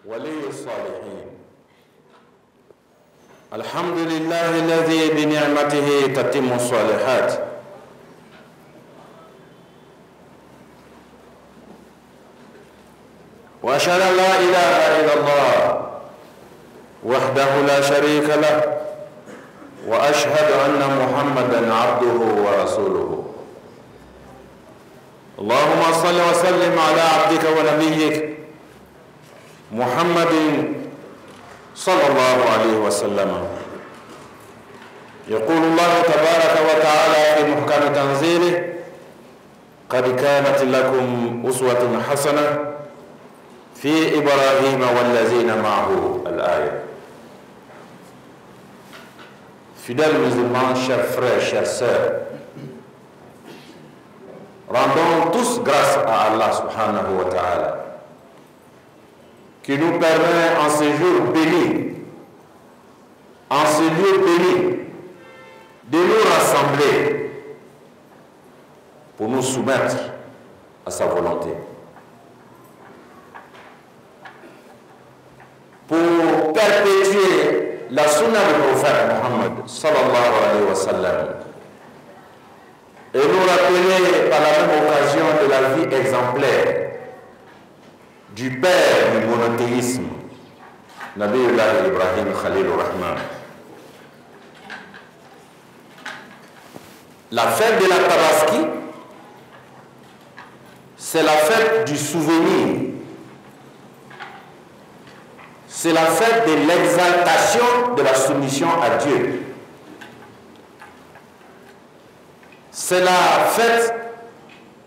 ولي الصالحين. الحمد لله الذي بنعمته تتم الصالحات. وأشهد أن لا إله إلا الله وحده لا شريك له، وأشهد أن محمدا عبده ورسوله. اللهم صل وسلم على عبدك ونبيك محمد صلى الله عليه وسلم. يقول الله تبارك وتعالى في محكم تنزيله: قد كانت لكم أسوة حسنة في إبراهيم والذين معه. الآية. Fidèles musulmans, chers frères, chères sœurs, rendons tous grâce à Allah subhanahu wa ta'ala qui nous permet en ce jour béni, en ce lieu béni, de nous rassembler pour nous soumettre à sa volonté, pour perpétuer la sunna du prophète Mohammed sallallahu alayhi wa sallam et nous rappeler par la même occasion de la vie exemplaire du père du monothéisme, Nabiyullah Ibrahim Khalilur Rahman. La fête de la Tabaski, c'est la fête du souvenir. C'est la fête de l'exaltation de la soumission à Dieu. C'est la fête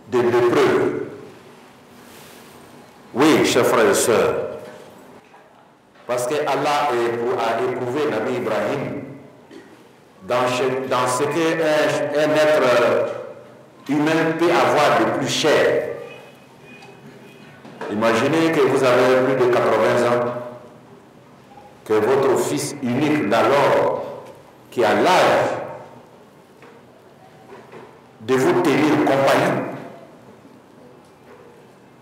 de l'épreuve. Oui, chers frères et sœurs, parce que Allah a éprouvé Nabi Ibrahim dans ce qu'un être humain peut avoir de plus cher. Imaginez que vous avez plus de 80 ans, que votre fils unique d'alors, qui a l'âge de vous tenir compagnie,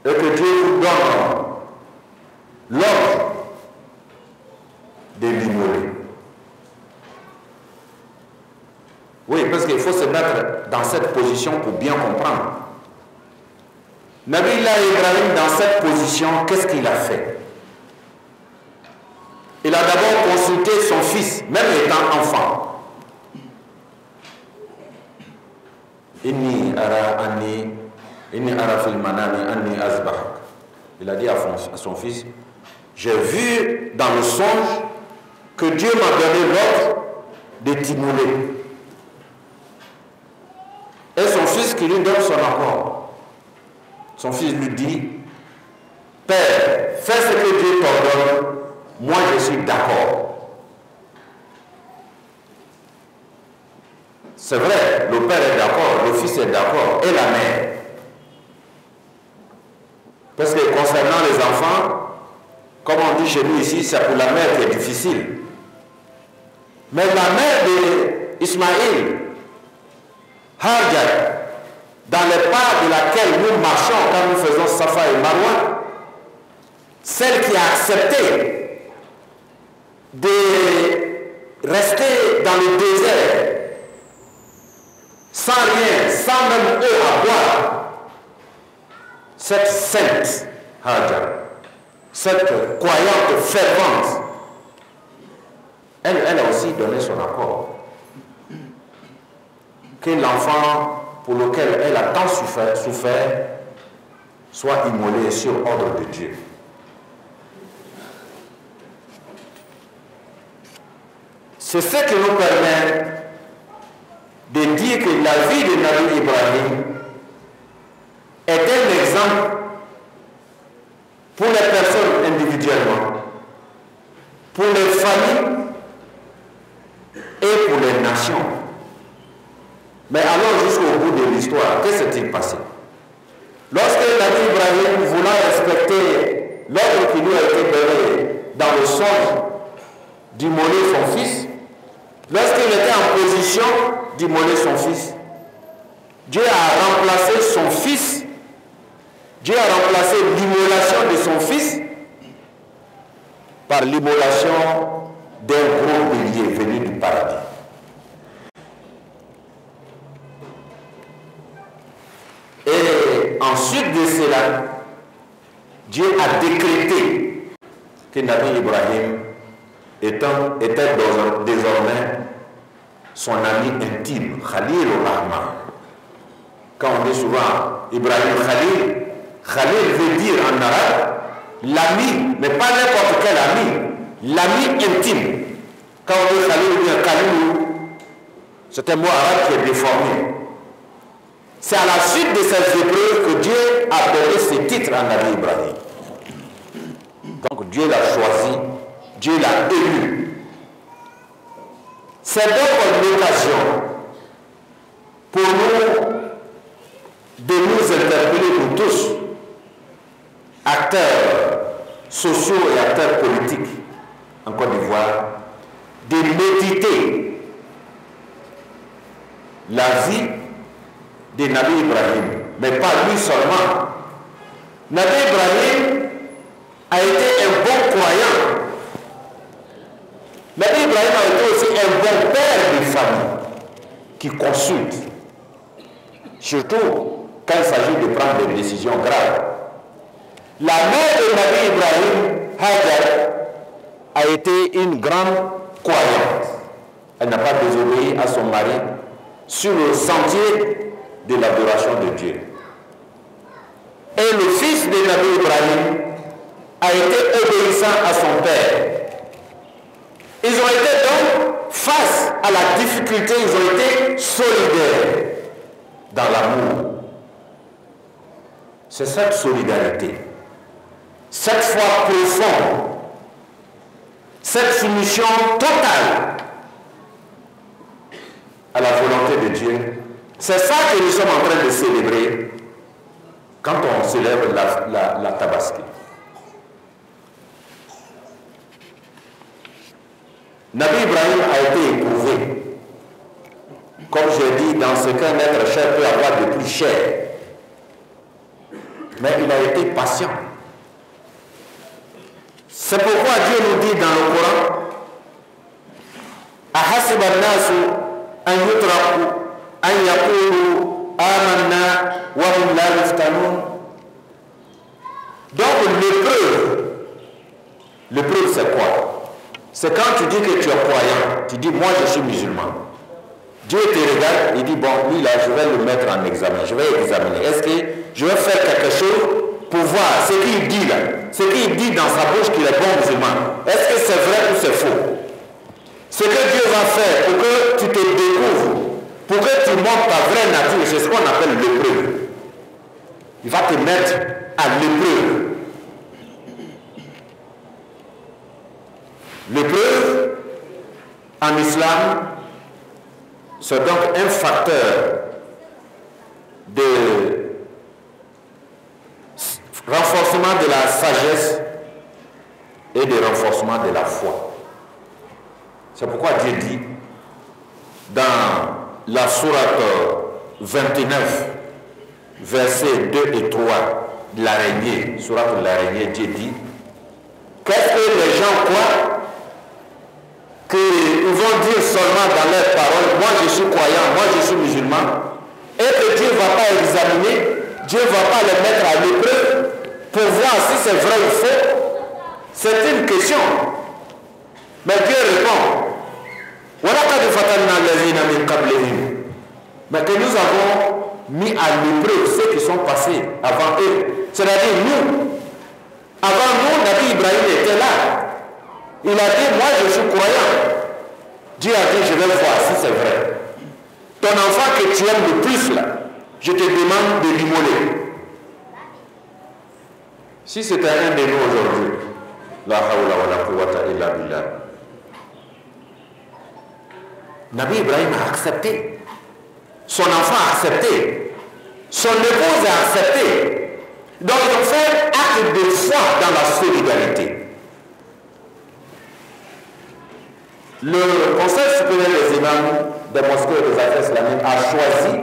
et que Dieu vous donne l'ordre de l'immoler. Oui, parce qu'il faut se mettre dans cette position pour bien comprendre. Nabi Ibrahim, dans cette position, qu'est-ce qu'il a fait? Il a d'abord consulté son fils, même étant enfant. Inni ara fil manami anni azbahak. Il a dit à son fils: j'ai vu dans le songe que Dieu m'a donné l'ordre de t'immoler. Et son fils qui lui donne son accord. Son fils lui dit: Père, fais ce que Dieu t'ordonne. Moi, je suis d'accord. C'est vrai, le père est d'accord, le fils est d'accord, et la mère. Parce que concernant les enfants, comme on dit chez nous ici, c'est pour la mère qui est difficile. Mais la mère d'Ismaïl, Hajar, dans les pas de laquelle nous marchons quand nous faisons Safa et Marwa, celle qui a accepté de rester dans le désert sans rien, sans même eau à boire, cette sainte Hajar, cette croyante fervente, elle a aussi donné son accord que l'enfant pour lequel elle a tant souffert soit immolé sur ordre de Dieu. C'est ce qui nous permet de dire que la vie de Nabi Ibrahim est un exemple pour les personnes individuellement, pour les familles et pour les nations. Mais allons jusqu'au bout de l'histoire. Que s'est-il passé? Lorsque Nabi Ibrahim voulant respecter l'ordre qui lui a été donné dans le songe d'immoler son fils, lorsqu'il était en position d'immoler son fils, Dieu a remplacé son fils, Dieu a remplacé l'immolation de son fils par l'immolation d'un gros bélier venu du paradis. Et ensuite de cela, Dieu a décrété que Nabi Ibrahim était désormais son ami intime, Khalil al-Rahman. Quand on dit souvent Ibrahim Khalil, Khalil veut dire en arabe l'ami, mais pas n'importe quel ami, l'ami intime. Quand on dit Khalil ou bien Khalil, c'est un mot arabe qui est déformé. C'est à la suite de ces épreuves que Dieu a donné ce titre à Nabi Ibrahim. Donc Dieu l'a choisi, Dieu l'a élu. C'est donc l'occasion pour nous de nous interpeller, nous tous, acteurs sociaux et acteurs politiques en Côte d'Ivoire, de méditer la vie de Nabi Ibrahim, mais pas lui seulement. Nabi Ibrahim a été un bon croyant. Nabi Ibrahim a été aussi un bon père de famille qui consulte, surtout quand il s'agit de prendre des décisions graves. La mère de Nabi Ibrahim, Hajar, a été une grande croyante. Elle n'a pas désobéi à son mari sur le sentier de l'adoration de Dieu. Et le fils de Nabi Ibrahim a été obéissant à son père. Ils ont été donc, face à la difficulté, ils ont été solidaires dans l'amour. C'est cette solidarité, cette foi profonde, cette soumission totale à la volonté de Dieu. C'est ça que nous sommes en train de célébrer quand on célèbre la Tabaski. Nabi Ibrahim a été éprouvé, comme j'ai dit, dans ce qu'un être cher peut avoir de plus cher. Mais il a été patient. C'est pourquoi Dieu nous dit dans le Coran, Ahasiba an-nasu an yutraku an yaqulu amanna wa hum la yuftanun. Donc l'épreuve c'est quoi? C'est quand tu dis que tu es croyant, tu dis moi je suis musulman. Dieu te regarde, il dit bon, lui là je vais le mettre en examen, je vais examiner. Est-ce que je vais faire quelque chose pour voir ce qu'il dit là, ce qu'il dit dans sa bouche qu'il est bon musulman? Est-ce que c'est vrai ou c'est faux? Ce que Dieu va faire pour que tu te découvres, pour que tu montres ta vraie nature, c'est ce qu'on appelle l'épreuve. Il va te mettre à l'épreuve. L'épreuve, en islam, c'est donc un facteur de renforcement de la sagesse et de renforcement de la foi. C'est pourquoi Dieu dit dans la sourate 29, versets 2 et 3 de l'araignée, sourate de l'araignée, Dieu dit qu'est-ce que les gens croient? Qu'ils vont dire seulement dans leurs paroles, moi je suis croyant, moi je suis musulman, et que Dieu ne va pas examiner, Dieu ne va pas les mettre à l'épreuve pour voir si c'est vrai ou faux. C'est une question. Mais Dieu répond, mais que nous avons mis à l'épreuve ceux qui sont passés avant eux. C'est-à-dire nous. Avant nous, Nabi Ibrahim était là. Il a dit, moi je suis croyant. Dieu a dit, je vais voir si c'est vrai. Ton enfant que tu aimes le plus là, je te demande de l'immoler. Si c'était un de nous aujourd'hui, la hawla wa la quwwata illa billah. Nabi Ibrahim a accepté. Son enfant a accepté. Son épouse a accepté. Donc ils ont fait acte de foi dans la solidarité. Le Conseil supérieur des imams des mosquées et des affaires islamiques a choisi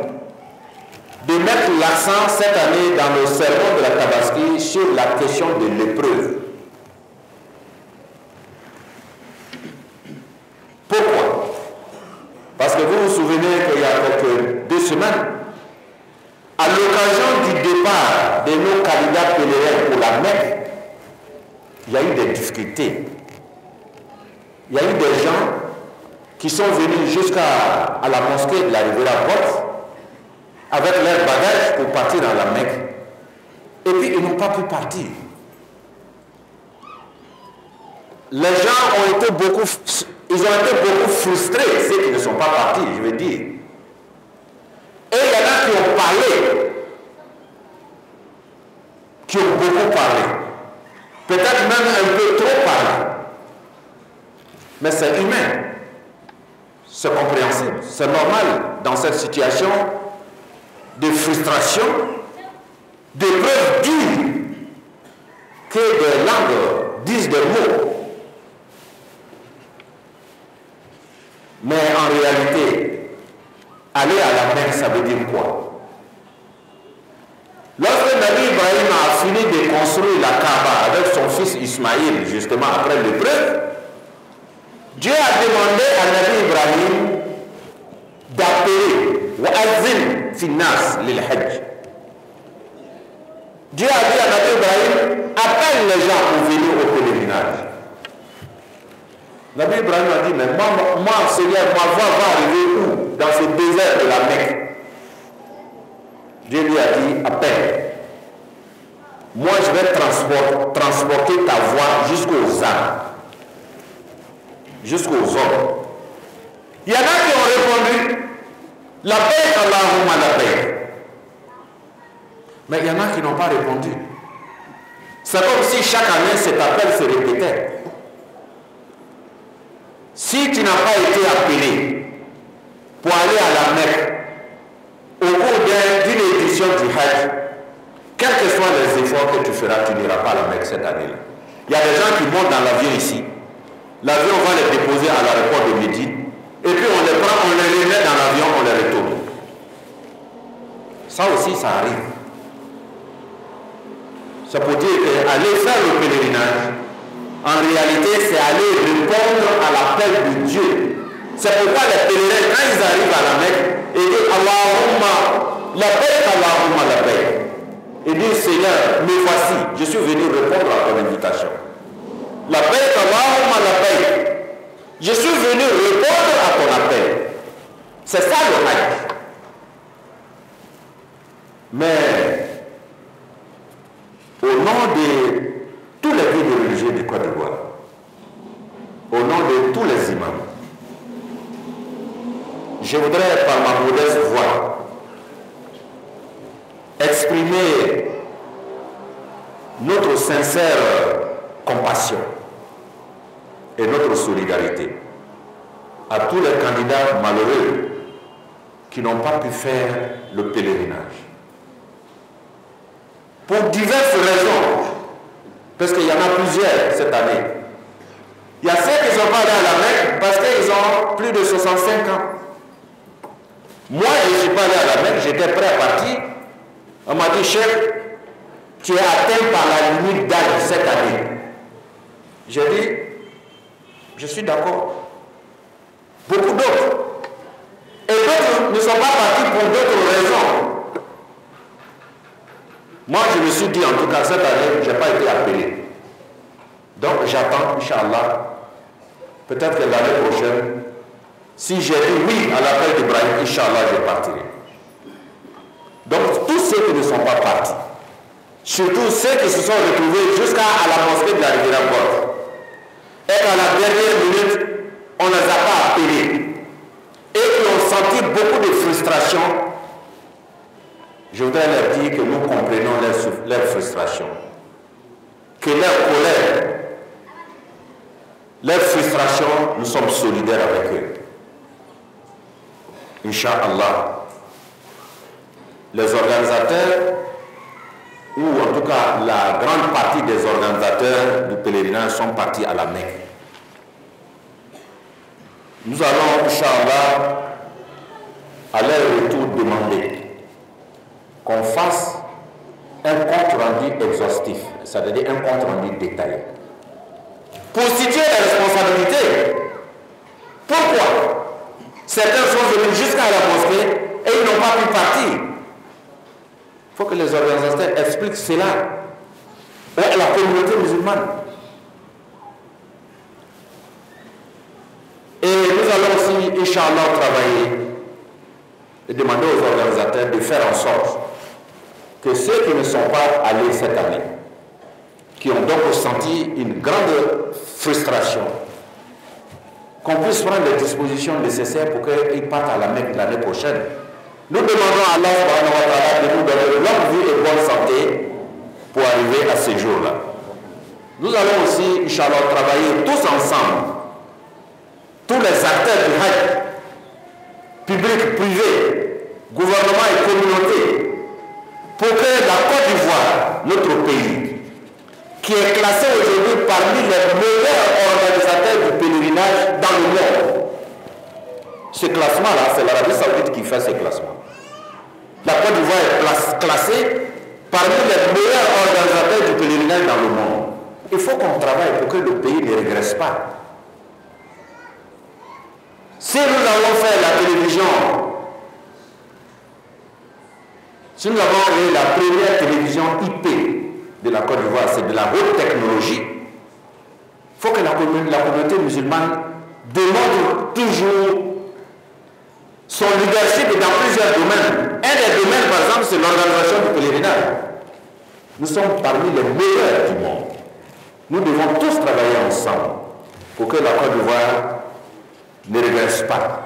de mettre l'accent cette année dans le sermon de la Tabaski sur la question de l'épreuve. semaines, à l'occasion du départ de nos candidats pèlerins pour la Mecque, il y a eu des difficultés. Il y a eu des gens qui sont venus jusqu'à la mosquée de la rivière Bof avec leurs bagages pour partir dans la Mecque. Et puis ils n'ont pas pu partir. Les gens ont été beaucoup frustrés, ceux qui ne sont pas partis, je veux dire. Et il y en a qui ont parlé, qui ont beaucoup parlé, peut-être même un peu trop parlé. Mais c'est humain, c'est compréhensible, c'est normal dans cette situation de frustration, d'épreuve dure, que des langues disent des mots. Mais en réalité, aller à la Mecque, ça veut dire quoi? Lorsque Nabi Ibrahim a fini de construire la Kaaba avec son fils Ismaïl, justement après l'épreuve, Dieu a demandé à Nabi Ibrahim d'appeler Wa'azin Finnas lil Hajj. Dieu a dit à Nabi Ibrahim, appelle les gens pour venir au pèlerinage. Nabi Ibrahim a dit, mais moi Seigneur, ma voix va arriver où? Dans ce désert de la Mecque. Dieu lui a dit, appelle. Moi je vais transporter ta voix jusqu'aux âmes, jusqu'aux hommes. Il y en a qui ont répondu, la paix, Allahumma la paix. Mais il y en a qui n'ont pas répondu. C'est comme si chaque année cet appel se répétait. Si tu n'as pas été appelé pour aller à la Mecque au cours d'une édition du Hajj, quels que soient les efforts que tu feras, tu n'iras pas à la Mecque cette année-là. Il y a des gens qui montent dans l'avion ici. L'avion va les déposer à l'aéroport de Médine. Et puis on les prend, on les remet dans l'avion, on les retourne. Ça aussi, ça arrive. Ça peut dire qu'aller faire le pèlerinage, en réalité, c'est aller répondre à l'appel de Dieu. C'est pourquoi les pèlerins, quand ils arrivent à la Mecque, ils disent Allahumma la paix, Allahumma la paix. Ils disent Seigneur, me voici, je suis venu répondre à ton invitation. La paix, Allahumma la paix. Je suis venu répondre à ton appel. C'est ça le Hajj. Mais au nom de tous les guides religieux du Côte d'Ivoire, au nom de tous les imams, je voudrais par ma modeste voix exprimer notre sincère compassion et notre solidarité à tous les candidats malheureux qui n'ont pas pu faire le pèlerinage. Pour diverses raisons, parce qu'il y en a plusieurs cette année. Il y a ceux qui ne sont pas allés à la Mecque parce qu'ils ont plus de 65 ans. Moi, je ne suis pas allé à la Mecque, j'étais prêt à partir. On m'a dit, chef, tu es atteint par la limite d'âge cette année. J'ai dit, je suis d'accord. Beaucoup d'autres. Et d'autres ne sont pas partis pour d'autres raisons. Moi, je me suis dit, en tout cas, cette année, je n'ai pas été appelé. Donc, j'attends, Inch'Allah, peut-être que l'année prochaine, si j'ai dit oui à l'appel d'Ibrahim, Inch'Allah, je partirai. Donc, tous ceux qui ne sont pas partis, surtout ceux qui se sont retrouvés jusqu'à la mosquée de la rivière Bof, et qu'à la dernière minute, on ne les a pas appelés, et qui ont senti beaucoup de frustration, je voudrais leur dire que nous comprenons leur frustration, que leur colère, leur frustration, nous sommes solidaires avec eux. Inch'Allah, les organisateurs, ou en tout cas la grande partie des organisateurs du pèlerinage sont partis à la Mecque. Nous allons, Inch'Allah, à leur retour demander qu'on fasse un compte rendu exhaustif, c'est-à-dire un compte rendu détaillé, pour situer les responsabilités. Pourquoi certains sont venus jusqu'à la mosquée et pays n'ont pas pu partir. Il faut que les organisateurs expliquent cela à la communauté musulmane. Et nous allons aussi, Inch'Allah, travailler et demander aux organisateurs de faire en sorte que ceux qui ne sont pas allés cette année, qui ont donc ressenti une grande frustration, qu'on puisse prendre les dispositions nécessaires pour qu'ils partent à la Mecque l'année prochaine. Nous demandons à Allah de nous donner de longue vie et bonne santé pour arriver à ces jours-là. Nous allons aussi, Inch'Allah, travailler tous ensemble, tous les acteurs du Hajj, public, privé, gouvernement et communauté, pour que la Côte d'Ivoire, notre pays, qui est classé aujourd'hui parmi les meilleurs organisateurs du pèlerinage dans le monde. Ce classement-là, c'est l'Arabie Saoudite qui fait ce classement. La Côte d'Ivoire est classée parmi les meilleurs organisateurs du pèlerinage dans le monde. Il faut qu'on travaille pour que le pays ne régresse pas. Si nous avons fait la télévision, si nous avons créé la première télévision IP de la Côte d'Ivoire, c'est de la haute technologie, il faut que la communauté musulmane démontre toujours son leadership dans plusieurs domaines. Un des domaines, par exemple, c'est l'organisation du pèlerinage. Nous sommes parmi les meilleurs du monde. Nous devons tous travailler ensemble pour que la Côte d'Ivoire ne régresse pas.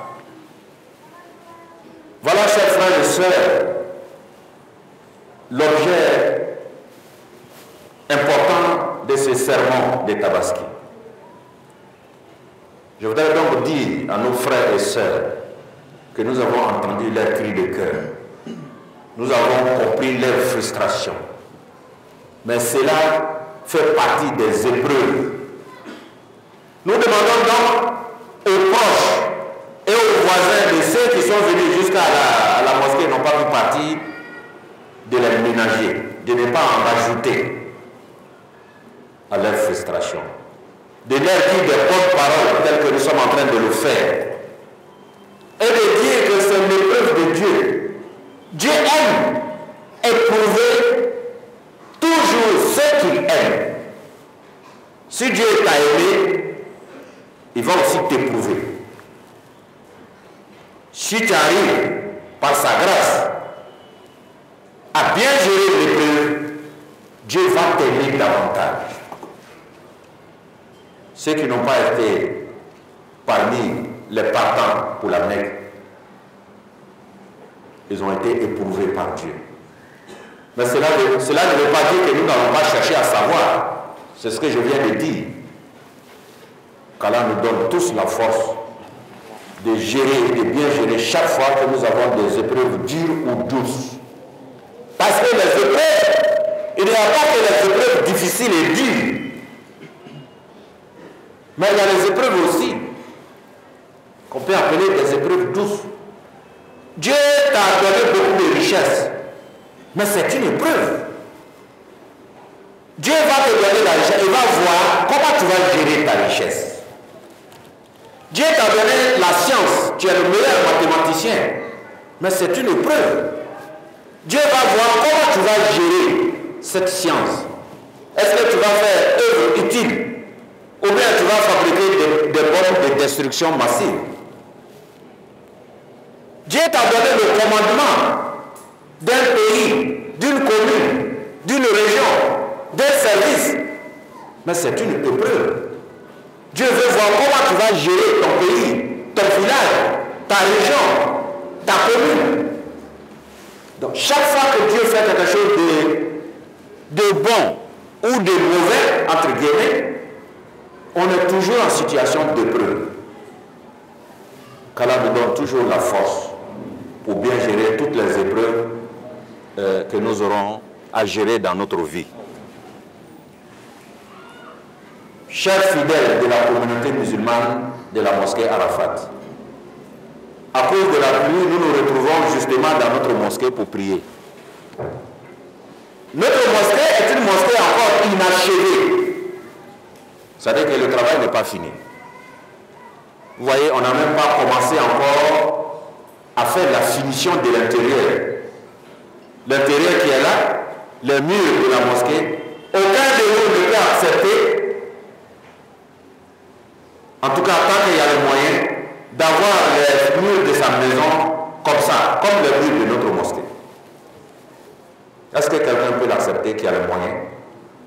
Voilà, chers frères et sœurs, l'objet important de ce sermon de Tabaski. Je voudrais donc dire à nos frères et sœurs que nous avons entendu leurs cris de cœur. Nous avons compris leurs frustrations. Mais cela fait partie des épreuves. Nous demandons donc aux proches et aux voisins de ceux qui sont venus jusqu'à la mosquée n'ont pas pu partir de les ménager, de ne pas en rajouter à leur frustration, de leur dire des bonnes paroles telles que nous sommes en train de le faire et de dire que c'est l'épreuve de Dieu. Dieu aime éprouver toujours ceux qu'il aime. Si Dieu t'a aimé, il va aussi t'éprouver. Si tu arrives par sa grâce à bien gérer l'épreuve, Dieu va t'aimer davantage. Ceux qui n'ont pas été parmi les partants pour la Mecque, ils ont été éprouvés par Dieu. Mais cela ne veut pas dire que nous n'allons pas chercher à savoir. C'est ce que je viens de dire. Qu'Allah nous donne tous la force de gérer et de bien gérer chaque fois que nous avons des épreuves dures ou douces. Parce que les épreuves, il n'y a pas que les épreuves difficiles et dures. Mais il y a les épreuves aussi, qu'on peut appeler des épreuves douces. Dieu t'a donné beaucoup de richesses, mais c'est une épreuve. Dieu va te donner la richesse, il va voir comment tu vas gérer ta richesse. Dieu t'a donné la science, tu es le meilleur mathématicien, mais c'est une épreuve. Dieu va voir comment tu vas gérer cette science. Est-ce que tu vas faire œuvre utile ou bien tu vas fabriquer des bombes de destruction massive? Dieu t'a donné le commandement d'un pays, d'une commune, d'une région, d'un service, mais c'est une épreuve. Dieu veut voir comment tu vas gérer ton pays, ton village, ta région, ta commune. Donc chaque fois que Dieu fait quelque chose de bon ou de mauvais, entre guillemets, on est toujours en situation d'épreuve. Qu'Allah nous donne toujours la force pour bien gérer toutes les épreuves que nous aurons à gérer dans notre vie. Chers fidèles de la communauté musulmane de la mosquée Arafat, à cause de la pluie, nous nous retrouvons justement dans notre mosquée pour prier. Notre mosquée est une mosquée encore inachevée. C'est-à-dire que le travail n'est pas fini. Vous voyez, on n'a même pas commencé encore à faire la finition de l'intérieur. L'intérieur qui est là, les murs de la mosquée, aucun de nous ne peut accepter, en tout cas tant qu'il y a le moyen, d'avoir les murs de sa maison comme ça, comme les murs de notre mosquée. Est-ce que quelqu'un peut l'accepter qui a le moyen?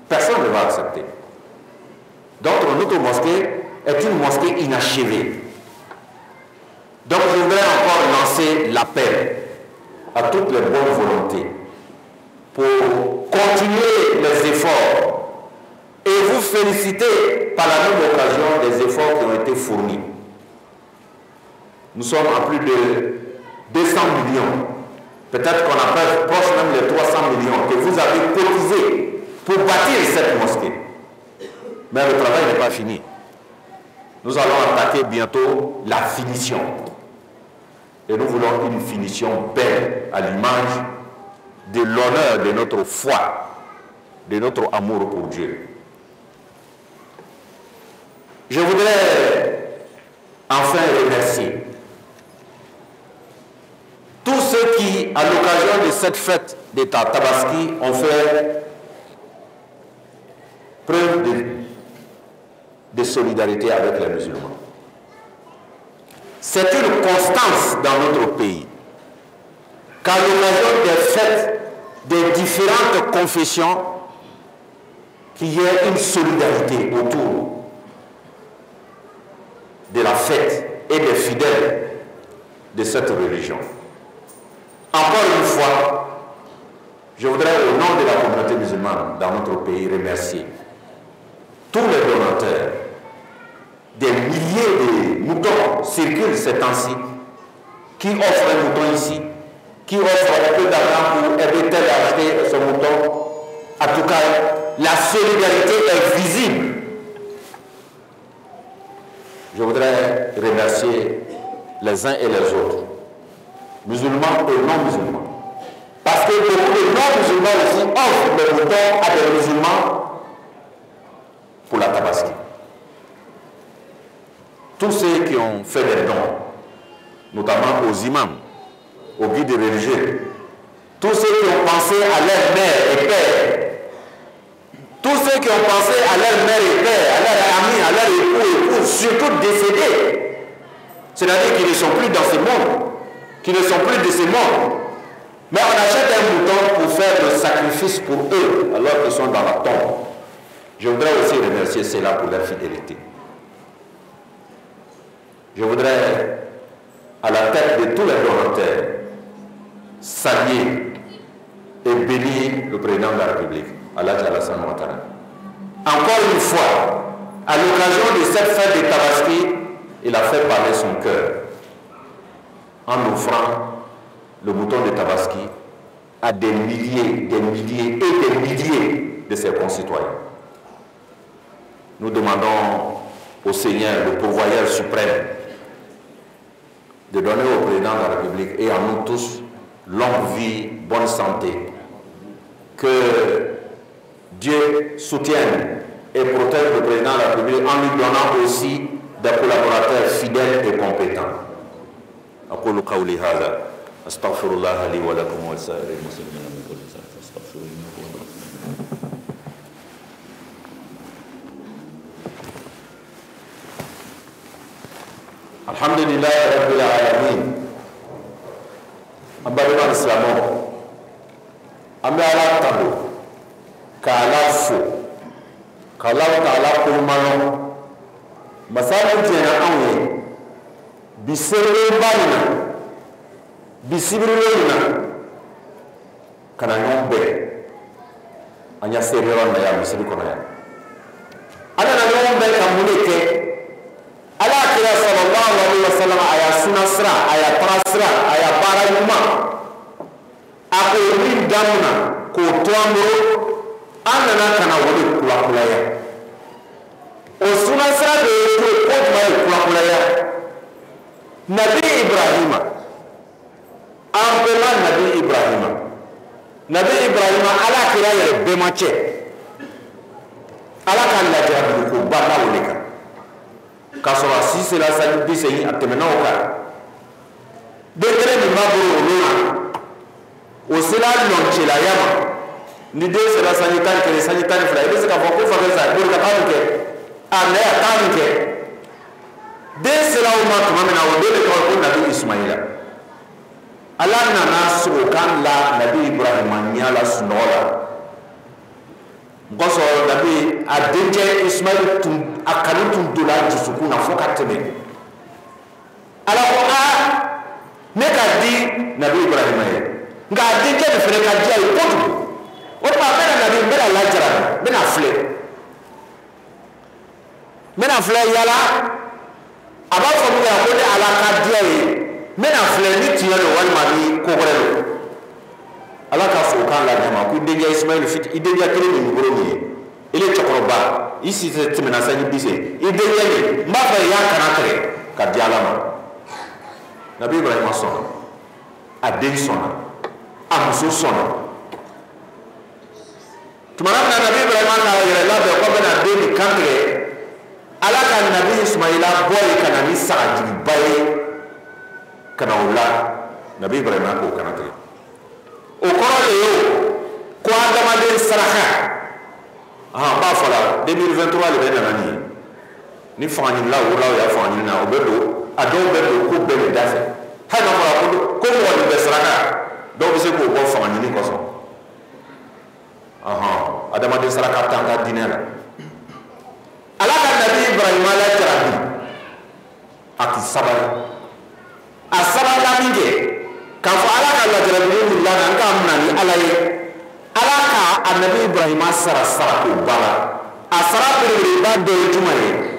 Personne ne va accepter. Donc notre mosquée est une mosquée inachevée. Donc je voudrais encore lancer l'appel à toutes les bonnes volontés pour continuer les efforts et vous féliciter par la même occasion des efforts qui ont été fournis. Nous sommes à plus de 200 millions, peut-être qu'on appelle proche même les 300 millions que vous avez cotisé pour bâtir cette mosquée. Mais le travail n'est pas fini. Nous allons attaquer bientôt la finition. Et nous voulons une finition belle à l'image de l'honneur de notre foi, de notre amour pour Dieu. Je voudrais enfin remercier tous ceux qui, à l'occasion de cette fête de Tabaski, ont fait preuve de solidarité avec les musulmans. C'est une constance dans notre pays qu'à l'occasion des fêtes des différentes confessions, qu'il y ait une solidarité autour de la fête et des fidèles de cette religion. Encore une fois, je voudrais au nom de la communauté musulmane dans notre pays remercier tous les donateurs. Des milliers de moutons circulent ces temps-ci, qui offrent un mouton ici, qui offrent un peu d'argent pour aider tel à acheter ce mouton. En tout cas, la solidarité est visible. Je voudrais remercier les uns et les autres, musulmans et non musulmans. Parce que beaucoup de non-musulmans aussi offrent des moutons à des musulmans pour la Tabaski. Tous ceux qui ont fait des dons, notamment aux imams, aux guides religieux, tous ceux qui ont pensé à leur mère et père, tous ceux qui ont pensé à leur mère et père, à leurs amis, à leurs époux, surtout décédés, c'est-à-dire qu'ils ne sont plus dans ce monde, qui ne sont plus de ce monde, mais on achète un mouton pour faire le sacrifice pour eux, alors qu'ils sont dans la tombe. Je voudrais aussi remercier ceux-là pour leur fidélité. Je voudrais, à la tête de tous les donateurs, saluer et bénir le président de la République, Alhaji Alassane Ouattara. Encore une fois, à l'occasion de cette fête de Tabaski, il a fait parler son cœur en offrant le mouton de Tabaski à des milliers et des milliers de ses concitoyens. Nous demandons au Seigneur, le pourvoyeur suprême, de donner au président de la République et à nous tous longue vie, bonne santé, que Dieu soutienne et protège le président de la République en lui donnant aussi des collaborateurs fidèles et compétents. أقول قولي هذا أستغفر الله لي ولكم ولسائر المسلمين من كل ذنب فاستغفروه إنه هو الغفور الرحيم. الحمد لله رب العالمين. أمبارح الإسلام أمبارح تلو كالافو كلاو كالافو مانو مسالم جنا أوي بسرور بالنا بسبرولنا كنا نوم به أنيا سريران نيا مسري كنا أنا نوم به كمولك ala kira sallallahu alaihi wasallam aya sunasra aya trasra aya barayuma ako min damna ko toamro anana kana wali kula kulaya o sunasra de ko mai kula kulaya nabi ibrahima ambela nabi ibrahima ala kira yere bemache ala kan la jabu ko bana wolika kasɔrɔ si sera sali bi segin a tɛmɛna o kan denkɛnɛ min b'a bolo olu la o sera lɔncilaya ma ni den sera sanji 11 sanji 12 i bɛ se k'a fɔ ko fakɛ sa bolo ka taa nin kɛ a mɛ a taa nin kɛ den sera o ma tuma min na o den de tɔgɔ ko nabi Ismaila ala nana sogo kan la nabi Ibrahima ɲɛ la sunɔgɔ la gɔsɔ nabi a denkɛ Ismail tun a kanu tun donna dusukun na fo ka tɛmɛ ala ko ne ka di nabi Ibrahima ye nka a denkɛ nin fana ka diya ye kojugu o tuma n bɛna nabi n bɛna lajara n bɛna filɛ yala a b'a fɔ min kɛ ko ne ala ka diya ye n bɛna filɛ ni tiɲɛ don walima ni ko wɛrɛ don ala ka fo kan la dama ko denkɛ Ismail fit i denkɛ kelen min bolo min ye ele cɛkɔrɔba i si tɛmɛna sanji 10 i denkɛ nin n b'a fɛ i y'a kana tigɛ ka di ala ma nabi Ibrahima sɔnna a den sɔnna a muso sɔnna tuma min na nabi Ibrahima n'a yɛrɛ labɛn ko bɛna den nin kan tigɛ ala ka nabi Ismaila bɔ yen ka na ni sagajigiba ye ka na o la nabi Ibrahima k'o kana tigɛ o kɔrɔ de ye ko adamaden saraka n b'a fɔ la 2023 de bɛ nana nin ye ni fangaɲinila wulaw y'a fangaɲinina o bɛ don a dɔw bɛ don ko bɛɛ de da fɛ hali n'a fɔra ko mɔgɔ nin bɛ saraka dɔw bɛ se k'o bɔ fangaɲini kɔsɔn adamaden saraka t'an ka diinɛ la ala ka nabi Ibrahima lajarabi a k'i sabali a sabalila min kɛ k'a fɔ ala ka lajarabi min la an k'a minɛ ni ala ye ala ka a nabi Ibrahima sara ko ba la a sara belebeleba dɔ ye jumɛn ye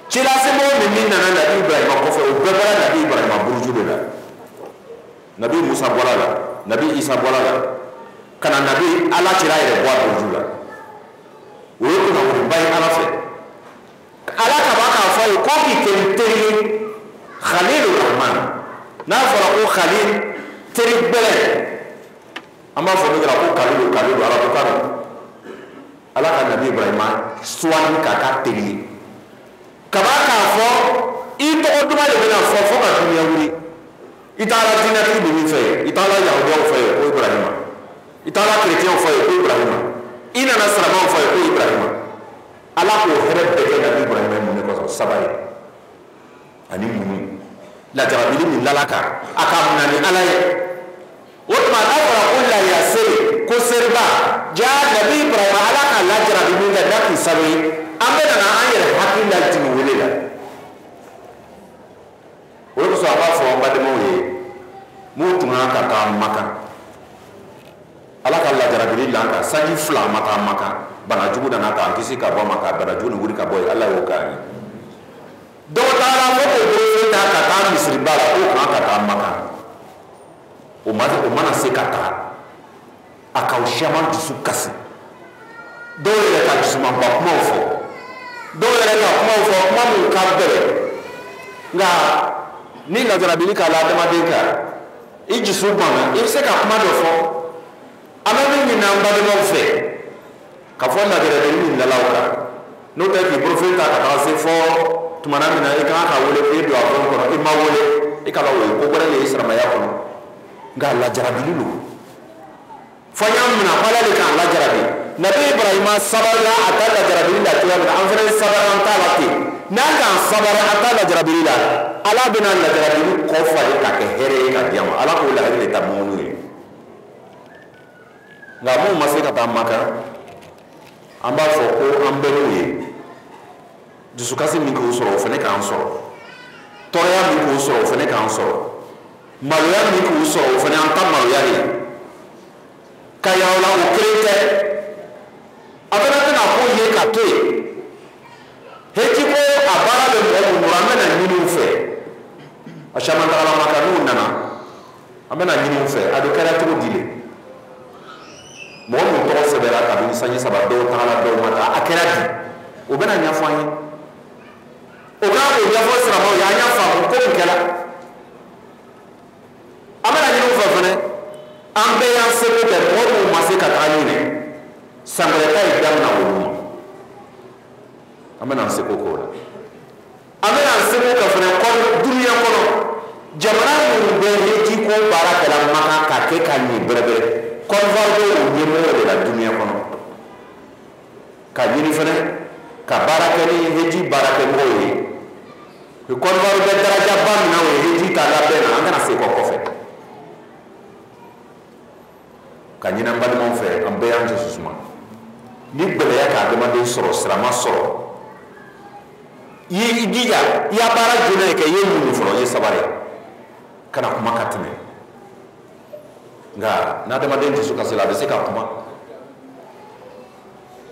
cilasemɔgɔ min nana nabi Ibrahima kɔfɛ o bɛɛ bɔra nabi Ibrahima buruju de la nabi Musa bɔra la nabi Isa bɔra la ka na nabi ala cira yɛrɛ bɔ a buruju la o ye kunnafoniba ye ala fɛ ala ka ba k'a fɔ ye ko k'i kɛ n teri ye Khalilur Rahman n'a fɔra ko Khalil teri bɛrɛ an b'a fɔ min kɛra ko Kalilu arabukan ala ka nabi Ibrahima suwani k'a ka teri ye kaba k'a fɔ i tɔgɔ duman de bɛna fɔ fo ka dunuya wuli i taara diinɛtigi de min fɛ ye i taara yahudiyaw fɛ ye ko Ibrahima i taara kerecɛnw fɛ ye ko Ibrahima i nana silamɛw fɛ ye ko Ibrahima ala k'o hɛrɛ bɛɛ kɛ nabi Ibrahima mun de kɔsɔn sabali ani muɲu lajarabili min lala kan a ka minɛ ni ala ye o tuma n'a fɔra ko lahiya sere ko seriba jaa nabi Ibrahima ala ka lajarabi min kɛ n'a k'i sabu ye an bɛ nana an yɛrɛ hakili la jigin wele la o de kosɔn a b'a fɔ an badenmaw ye mun tun kan ka taa Maka ala ka lajarabili la kan sanji 2 ma taa Maka banajugu nana k'an kisi ka bɔ ma ka banajugu ni wuli ka bɔ ye ala y'o k'an ye dɔw taara fo k'o bolo ta ka taa misiriba la k'o kan ka taa Maka o mana se ka taa a k'aw siaman dusu kasi dɔw yɛrɛ ka dusumanba kumaw fɔ dɔw yɛrɛ ka kumaw fɔ kuma min ka bɛrɛ nka ni lajarabili k'a la adamaden kan i dusu banna i bɛ se ka kuma dɔ fɔ an bɛ min ɲini an badenmaw fɛ ka fɔ lajarabili min lalaw kan n'o tɛ k'i bolofɛn ta ka taa se fɔ tumana min na i kan ka wele k'e don a fɛn kɔnɔ i ma wele i kana wele ko wɛrɛ de ye silamɛya kɔnɔ nka lajarabili don fɔ n y'a minɛ ala de k'an lajarabi nabi Ibrahima sabarila a ta lajarabili la cogoya min na an fana ye sabara an t'a la ten n'an k'an sabara a ta lajarabili la ala bɛna lajarabili kɔ falen k'a kɛ hɛrɛ ye ka di an ma ala k'o laɲini de ta mɔgɔw ye nka mun ma se ka taa Maka an b'a fɔ ko an bɛɛ n'o ye dusukasi min k'o sɔrɔ o fana k'an sɔrɔ tɔɔrɔya min k'o sɔrɔ o fana k'an sɔrɔ maloya min k'o sɔrɔ o fana an ta maloya ye ka yaw la o kelen tɛ a fana bɛna ko ye ka to yen heji ko a baara bɛ mɔgɔ mun bolo an bɛna ɲini u fɛ a caman tagala Maka n'u nana an bɛna ɲini u fɛ a bɛ kɛra cogo di de mɔgɔ min tɔgɔ sɛbɛnna kabini sanji 3 dɔw tagala dɔw ma taa a kɛra di o bɛna ɲɛfɔ an ye o kan k'o ɲɛfɔ silamɛw ye an y'a faamu ko mun kɛra an bɛna ɲini u fɛ fɛnɛ an bɛɛ y'an seko kɛ mɔgɔ minnu ma se ka taa ɲinɛ san wɛrɛta ye damina olu ma an bɛna an seko k'o la an bɛna an seko kɛ fɛnɛ dunuya kɔnɔ jamana minnu bɛ heji ko baara kɛla Maka ka kɛ ka ɲɛ bɛrɛbɛrɛ Côte d'Ivoire bɛ o ɲɛmɔgɔ de la dunuya kɔnɔ ka ɲini fɛnɛ ka baara kɛ ni heji baarakɛmɔgɔw ye Côte d'Ivoire bɛ darajaba min na o ye heji ta labɛn na an kana se kɔ kɔfɛ ka ɲini an balimaw fɛ an bɛɛ y'an cɛ susuma ni gɛlɛya k'a adamaden sɔrɔ sirama sɔrɔ i jija i ya baara jumɛn kɛ i ye mun fɔlɔ i ye sabari kana kuma ka tɛmɛ nka n'adamaden dusu kasi la a bɛ se ka kuma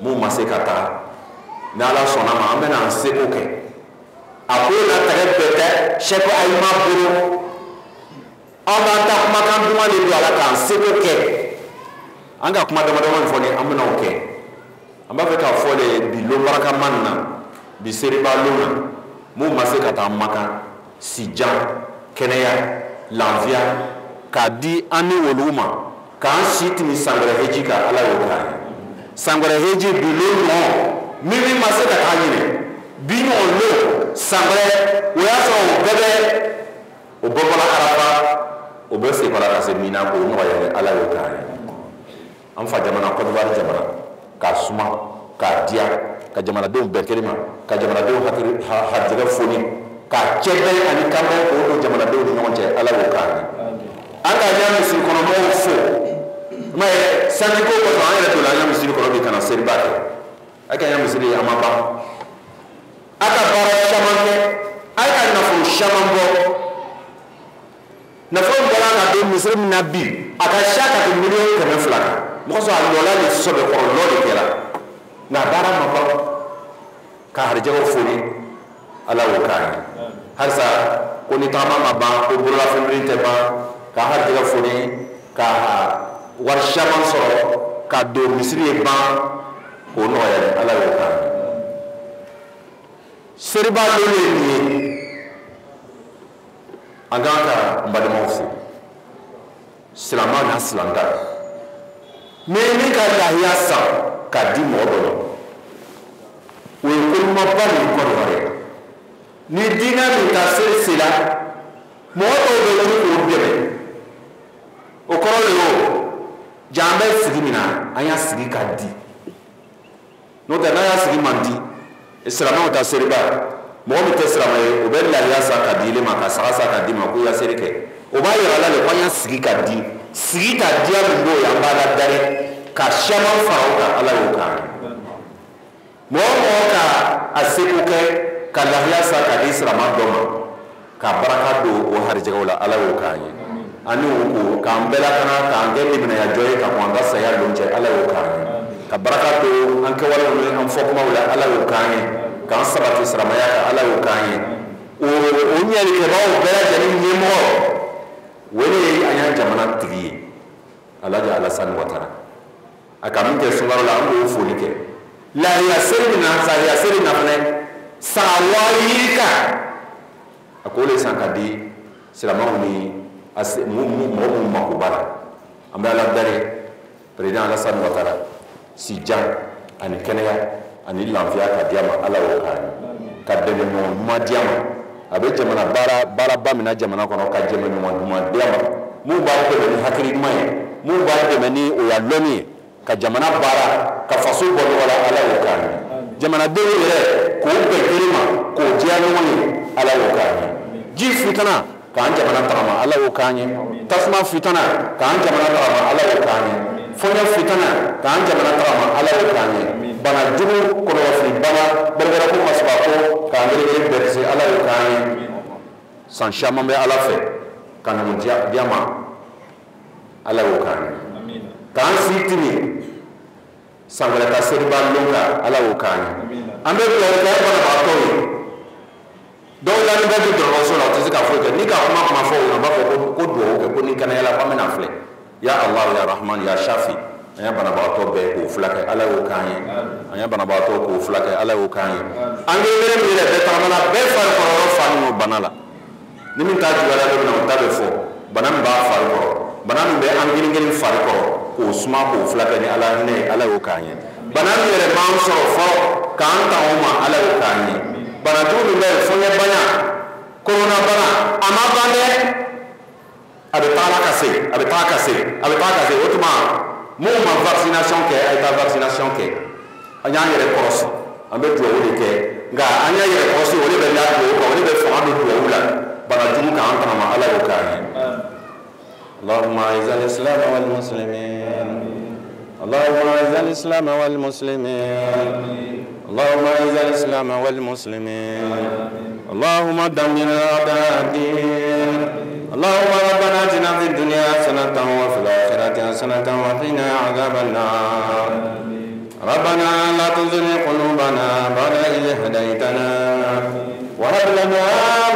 mun ma se ka taa ni Ala sɔnna ma an bɛna an seko kɛ a ko na tɛgɛ bɛɛ tɛ Sɛki Ayima bolo an b'an ta kumakan duman de don a la k'an seko kɛ an ka kuma damadama min fɔ ni an bɛna o kɛ an b'a fɛ k'a fɔ de bi lon barakaman na bi seriba lon na mun ma se ka taa Maka sijan kɛnɛya lafiya k'a di an ni olu ma k'an si timi san wɛrɛ heji kan Ala y'o k'a ye san wɛrɛ heji bi lon nɔ min ma se ka taa ɲinɛ bi ɲɔgɔn lon san wɛrɛ o y'a sɔrɔ o bɛɛ bɔra Arafa o bɛ segin ka se Mina k'o nɔgɔya Ala y'o k'a ye an fa jamana Côte d'Ivoire jamana k'a suma k'a diya ka jamanadenw bɛɛ kelen ma ka jamanadenw harijɛgɛ foni k'a cɛ bɛɛ ani kanbɛn k'o don jamanadenw ni ɲɔgɔn cɛ Ala y'o k'a ye an ka ɲa misiri kɔnɔmɔgɔw fo mɛ sanjiko kɔsɔn an yɛrɛ dola an ɲa misiri kɔnɔ bi kana seriba kɛ a ka ɲa misiri a ma ban a ka baara caman kɛ a ka nafolo caman bɔ nafolo bɔra ka don misiri min na bi a ka ca ka kɛ miliyɔn 200 kan mɔgɔ sɔrɔ a lɔla de sɔbɛ kɔrɔ lɔ de kɛra nka baara ma ban ka harijɛgɛw foni Ala y'o k'a ye halisa ko ni tagama ma ban ko bololafɛnbiri tɛ ban ka harijɛgɛ foni ka wari caman sɔrɔ ka don misiri ye ban k'o nɔgɔya Ala y'o k'a ye seriba lolo ye nin ye an kan ka n balimaw fo silamɛ n'a silamɛya mais ni ka lahiya san k'a di mɔgɔ dɔ ma o ye koɲumanba min kɔnɔbara ye ni diinɛ min ka seli la mɔgɔ dɔw bɛ wuli k'o dɛmɛ o kɔrɔ de y'o jaa an bɛ sigi min na an y'a sigi k'a di n'o tɛ n'an y'a sigi man di silamɛw ta seriba mɔgɔ min tɛ silamɛ ye o bɛ lahiya san ka di ma ka saga san ka di ma ko i ya seri kɛ o b'a yira la de ko an y'a sigi ka di sigi ka diya min b'o ye an b'a la dari ka caman fara o kan Ala y'o k'a ye mɔgɔ mɔgɔ ka a seko kɛ ka lahiya san ka di silamɛ dɔ ma ka baraka don o harijɛgɛw la Ala y'o k'a ye ani o ko k'an bɛɛ lakana k'an kɛ liminɛya jɔ ye ka kɔn an ka saya lon cɛ Ala y'o k'a ye ka baraka don an kɛwalew ni an fɔkumaw la Ala y'o k'an ye k'an sabati silamɛya kan Ala y'o k'an ye o ɲɛlikɛbagaw bɛɛ lajɛlen ɲɛmɔgɔ o de ye an y'an jamana tigi ye Alhaji Alasani Watara a ka min kɛ sunkalo la an b'o foli kɛ lahiya seli min na lahiya seli na fɛnɛ saga 1000 yiri kan a ko le san ka di silamɛw ni mɔgɔ minnu mako b'a la an bɛ Ala dari président Alasani Watara sijan ani kɛnɛya ani lafiya ka di a ma Ala y'o k'a ye ka dɛmɛ ɲɔgɔn ɲuman di a ma a bɛ jamana baaraba min na jamana kɔnɔ ka dɛmɛ ɲuman di a ma mun b'a dɛmɛ ni hakili ɲuman ye mun b'a dɛmɛ ni o ya lɔnni ye ka jamana baara ka faso bɔ ɲɔgɔn la Ala y'o k'a ye jamanadenw yɛrɛ k'o bɛn kelen ma k'o diya ɲɔgɔn ye Ala y'o k'a ye ji fitana k'an jamana tagama Ala y'o k'an ye tasuma fitana k'an jamana tagama Ala y'o k'an ye fɔɲɛ fitana k'an jamana tagama Ala y'o k'an ye bana jugu kɔlɔlɔfili bana bɛrɛbɛrɛ ko masabako k'an gɛrɛgɛrɛ bɛɛ kisi Ala y'o k'an ye san caman bɛ Ala fɛ ka ɲɔgɔn di a ma Ala y'o k'an ye k'an si timi san wɛrɛ ka seriba lon kan Ala y'o k'an ye an bɛ dugawu kɛ banabagatɔw ye dɔw la ni bɛ di dɔgɔtɔrɔso la o tɛ se ka foyi kɛ ni ka kuma fɔ o la b'a fɔ ko dugawu kɛ ko ni kɛnɛyala k'an bɛna filɛ ya Allah ya Rahman ya Shafi an ye banabagatɔ bɛɛ k'o fila kɛ Ala y'o k'an ye an ye banabagatɔ k'o fila kɛ Ala y'o k'an ye an bɛ wele min yɛrɛ bɛɛ tagamana bɛɛ fari kɔrɔ fari n'o bana la ni min t'a juguyala dɔ bɛ na o ta bɛ fɔ bana min b'a fari kɔrɔ bana min bɛ an girin fari kɔrɔ k'o suma k'o fila kɛ ni Ala hinɛ ye Ala y'o k'an ye bana min yɛrɛ b'an sɔrɔ fɔlɔ k'an ta o ma Ala y'o k'an ye bana jugu min bɛ fɔɲɛbana korona bana a ma ban dɛ avec ta cassé autrement mon vaccination que ta vaccination que anya yere cross ambe do wole ke nga anya yere cross wole be la do ko wole be fo ando do wula bana tumu ka anta ma ala ko kai اللهم اعز الاسلام والمسلمين اللهم اعز الاسلام والمسلمين اللهم اعز الاسلام والمسلمين اللهم دمر اعداء الدين اللهم ربنا اتنا في الدنيا حسنه وفي الاخره حسنه وقنا عذاب النار ربنا لا تزغ قلوبنا بعد إذ هديتنا وهب لنا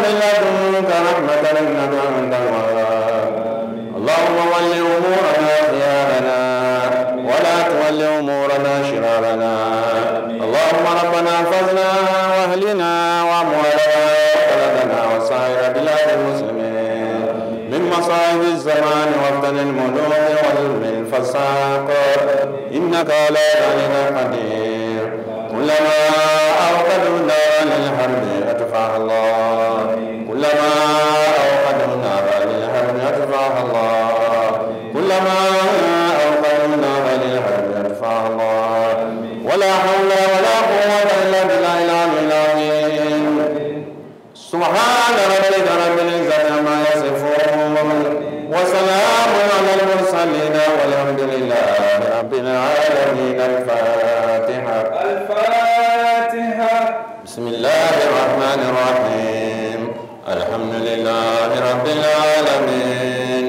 من لدنك رحمة إنك أنت الوهاب اللهم ول أمورنا خيارنا ولا تول أمورنا شرارنا اللهم ربنا احفظنا وأهلنا وأموالنا وبلدنا وسائر بلاد المسلمين من مصائب الزمان وفتن الملوك وظلم الفساق إنك على ذلك قدير كلما أوقدوا نارا للحرب أطفأها الله كلما أوقدوا نارا للحرب أطفأها الله كلما أوقدوا نارا للحرب أطفأها الله ولا حول ولا قوة إلا بالله العلي العظيم سبحان ربك رب العزة عما يصفون وسلام على المرسلين والحمد لله رب العالمين. الفاتحة. بسم الله الرحمن الرحيم الحمد لله رب العالمين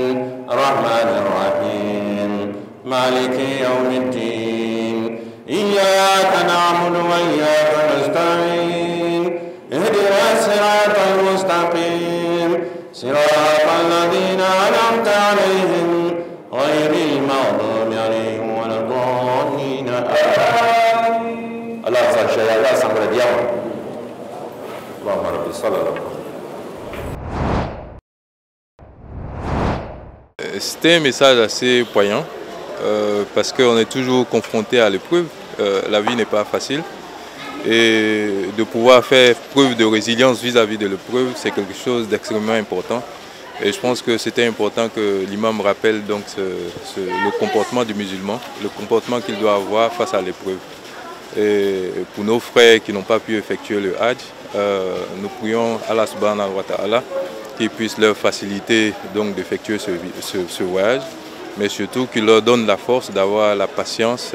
الرحمن الرحيم مالك يوم الدين إياك نعبد وإياك نستعين اهدنا الصراط المستقيم صراط الذين أنعمت عليهم غير المغضوب عليهم ولا الضالين آمين. الله سبحانه الله سبحانه دياما اللهم ربي صلى الله عليه وسلم. C'était un message assez poignant parce qu'on est toujours confronté à l'épreuve. La vie n'est pas facile et de pouvoir faire preuve de résilience vis-à-vis de l'épreuve, c'est quelque chose d'extrêmement important. Et je pense que c'était important que l'imam rappelle donc le comportement du musulman, le comportement qu'il doit avoir face à l'épreuve. Et pour nos frères qui n'ont pas pu effectuer le Hajj, nous prions Allah subhanahu wa ta'ala qu'il puisse leur faciliter donc d'effectuer ce voyage, mais surtout qu'il leur donne la force d'avoir la patience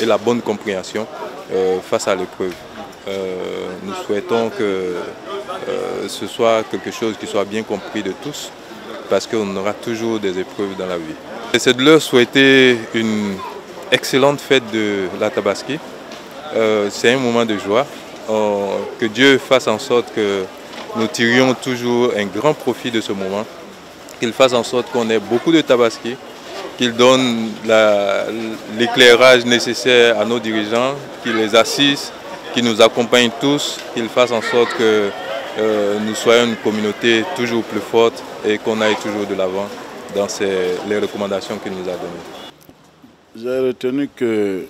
et la bonne compréhension face à l'épreuve. Nous souhaitons que ce soit quelque chose qui soit bien compris de tous, parce qu'on aura toujours des épreuves dans la vie. C'est de leur souhaiter une excellente fête de la Tabaski. C'est un moment de joie. Que Dieu fasse en sorte que nous tirions toujours un grand profit de ce moment, qu'il fasse en sorte qu'on ait beaucoup de Tabaski, qu'il donne l'éclairage nécessaire à nos dirigeants, qu'il les assiste, qu'il nous accompagne tous, qu'il fasse en sorte que nous soyons une communauté toujours plus forte et qu'on aille toujours de l'avant dans les recommandations qu'il nous a données. J'ai retenu que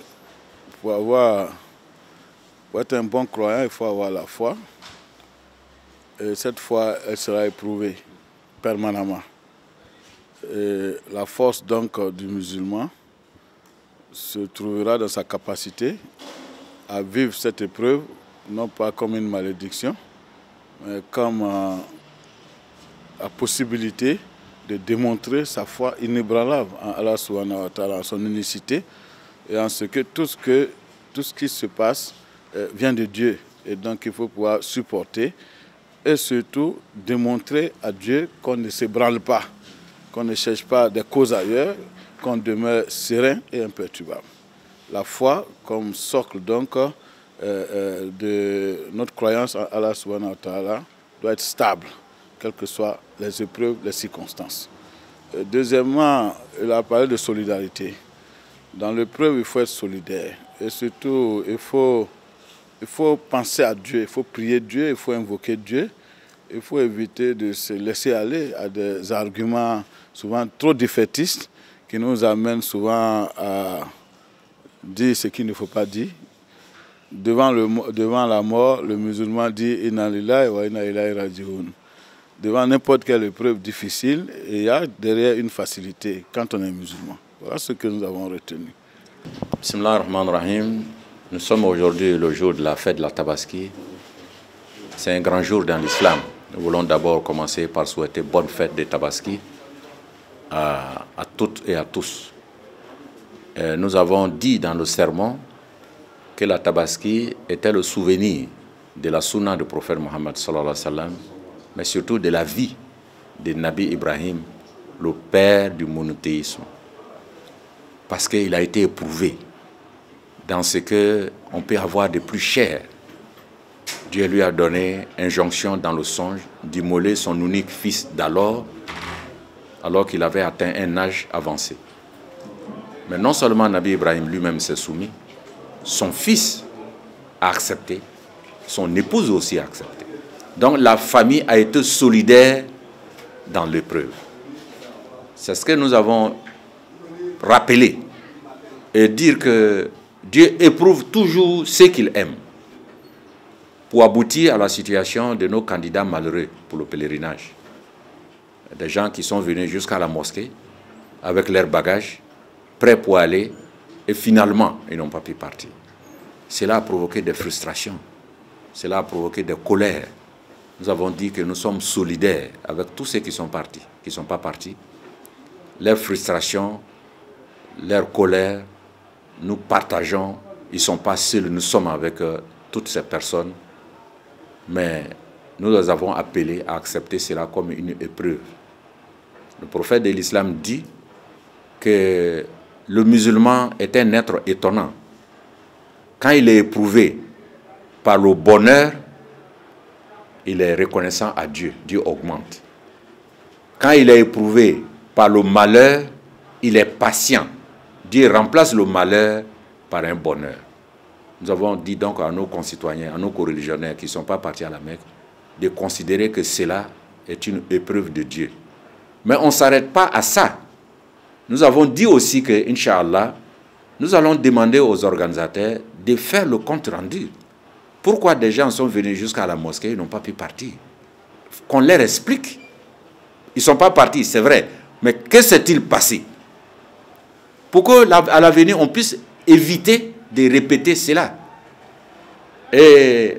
pour être un bon croyant, il faut avoir la foi. Et cette foi, elle sera éprouvée permanemment. Et la force donc du musulman se trouvera dans sa capacité à vivre cette épreuve, non pas comme une malédiction, mais comme la possibilité de démontrer sa foi inébranlable en Allah subhanahu wa ta'ala, en son unicité et en ce que tout ce qui se passe vient de Dieu. Et donc il faut pouvoir supporter et surtout démontrer à Dieu qu'on ne s'ébranle pas, qu'on ne cherche pas des causes ailleurs, qu'on demeure serein et imperturbable. La foi comme socle donc de notre croyance en Allah subhanahu wa ta'ala doit être stable, quelles que soient les épreuves, les circonstances. Deuxièmement, il a parlé de solidarité. Dans l'épreuve, il faut être solidaire. Et surtout, il faut penser à Dieu, il faut prier Dieu, il faut invoquer Dieu. Il faut éviter de se laisser aller à des arguments souvent trop défaitistes qui nous amènent souvent à dire ce qu'il ne faut pas dire. Devant la mort, le musulman dit « Inna lillahi wa inna ilayhi raji'un ». devant n'importe quelle épreuve difficile et il y a derrière une facilité quand on est musulman. Voilà ce que nous avons retenu. Bismillah ar-Rahman ar-Rahim. Nous sommes aujourd'hui le jour de la fête de la Tabaski. C'est un grand jour dans l'islam. Nous voulons d'abord commencer par souhaiter bonne fête des Tabaski à toutes et à tous. Nous avons dit dans le sermon que la Tabaski était le souvenir de la sunna du prophète Mohammed sallallahu alayhi wa sallam, mais surtout de la vie de Nabi Ibrahim, le père du monothéisme. Parce qu'il a été éprouvé dans ce qu'on peut avoir de plus cher. Dieu lui a donné injonction dans le songe d'immoler son unique fils alors qu'il avait atteint un âge avancé. Mais non seulement Nabi Ibrahim lui-même s'est soumis, son fils a accepté, son épouse aussi a accepté. Donc la famille a été solidaire dans l'épreuve. C'est ce que nous avons rappelé et dire que Dieu éprouve toujours ce qu'il aime pour aboutir à la situation de nos candidats malheureux pour le pèlerinage. Des gens qui sont venus jusqu'à la mosquée avec leurs bagages, prêts pour aller, et finalement, ils n'ont pas pu partir. Cela a provoqué des frustrations, cela a provoqué des colères. Nous avons dit que nous sommes solidaires avec tous ceux qui sont partis, qui ne sont pas partis. Leurs frustrations, leurs colères, nous partageons. Ils ne sont pas seuls, nous sommes avec toutes ces personnes. Mais nous les avons appelés à accepter cela comme une épreuve. Le prophète de l'islam dit que le musulman est un être étonnant. Quand il est éprouvé par le bonheur, il est reconnaissant à Dieu. Dieu augmente. Quand il est éprouvé par le malheur, il est patient. Dieu remplace le malheur par un bonheur. Nous avons dit donc à nos concitoyens, à nos coreligionnaires qui ne sont pas partis à la Mecque, de considérer que cela est une épreuve de Dieu. Mais on ne s'arrête pas à ça. Nous avons dit aussi que, Inch'Allah, nous allons demander aux organisateurs de faire le compte rendu. Pourquoi des gens sont venus jusqu'à la mosquée et n'ont pas pu partir? Qu'on leur explique. Ils ne sont pas partis, c'est vrai. Mais que s'est-il passé? Pour qu'à l'avenir, on puisse éviter de répéter cela. Et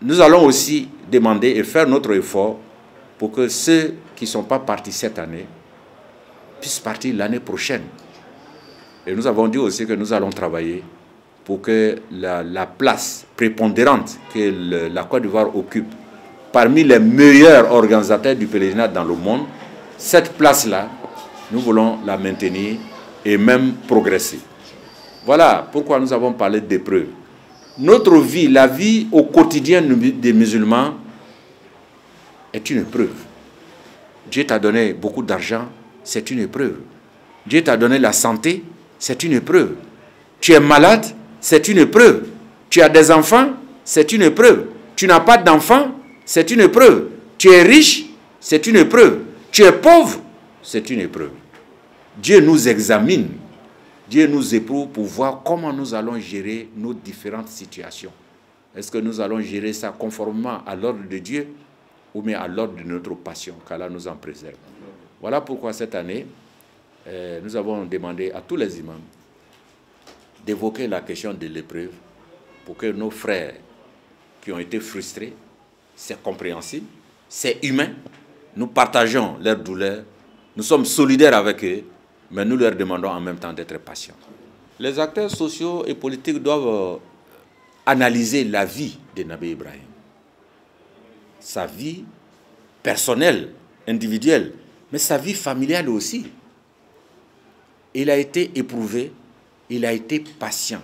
nous allons aussi demander et faire notre effort pour que ceux qui ne sont pas partis cette année puissent partir l'année prochaine. Et nous avons dit aussi que nous allons travailler pour que la place prépondérante que la Côte d'Ivoire occupe parmi les meilleurs organisateurs du pèlerinage dans le monde, cette place-là, nous voulons la maintenir et même progresser. Voilà pourquoi nous avons parlé d'épreuves. Notre vie, la vie au quotidien des musulmans est une épreuve. Dieu t'a donné beaucoup d'argent, c'est une épreuve. Dieu t'a donné la santé, c'est une épreuve. Tu es malade, c'est une épreuve. Tu as des enfants, c'est une épreuve. Tu n'as pas d'enfants, c'est une épreuve. Tu es riche, c'est une épreuve. Tu es pauvre, c'est une épreuve. Dieu nous examine. Dieu nous éprouve pour voir comment nous allons gérer nos différentes situations. Est-ce que nous allons gérer ça conformément à l'ordre de Dieu ou bien à l'ordre de notre passion, qu'Allah nous en préserve. Voilà pourquoi cette année, nous avons demandé à tous les imams d'évoquer la question de l'épreuve pour que nos frères qui ont été frustrés, c'est compréhensible, c'est humain, nous partageons leur douleur, nous sommes solidaires avec eux, mais nous leur demandons en même temps d'être patients. Les acteurs sociaux et politiques doivent analyser la vie de Nabi Ibrahim. Sa vie personnelle, individuelle, mais sa vie familiale aussi. Il a été éprouvé, il a été patient.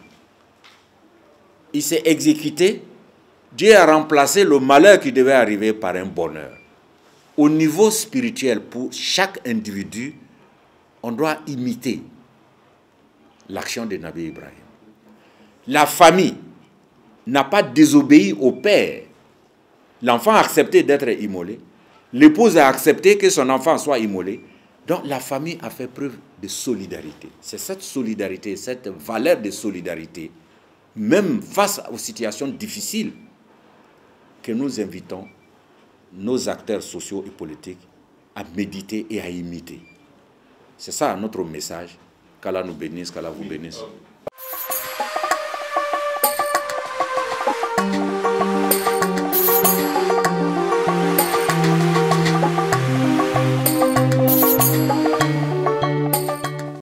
Il s'est exécuté. Dieu a remplacé le malheur qui devait arriver par un bonheur. Au niveau spirituel, pour chaque individu, on doit imiter l'action de Nabi Ibrahim. La famille n'a pas désobéi au père. L'enfant a accepté d'être immolé. L'épouse a accepté que son enfant soit immolé. Donc la famille a fait preuve de solidarité. C'est cette solidarité, cette valeur de solidarité, même face aux situations difficiles, que nous invitons nos acteurs sociaux et politiques à méditer et à imiter. C'est ça notre message. Qu'Allah nous bénisse, qu'Allah vous bénisse.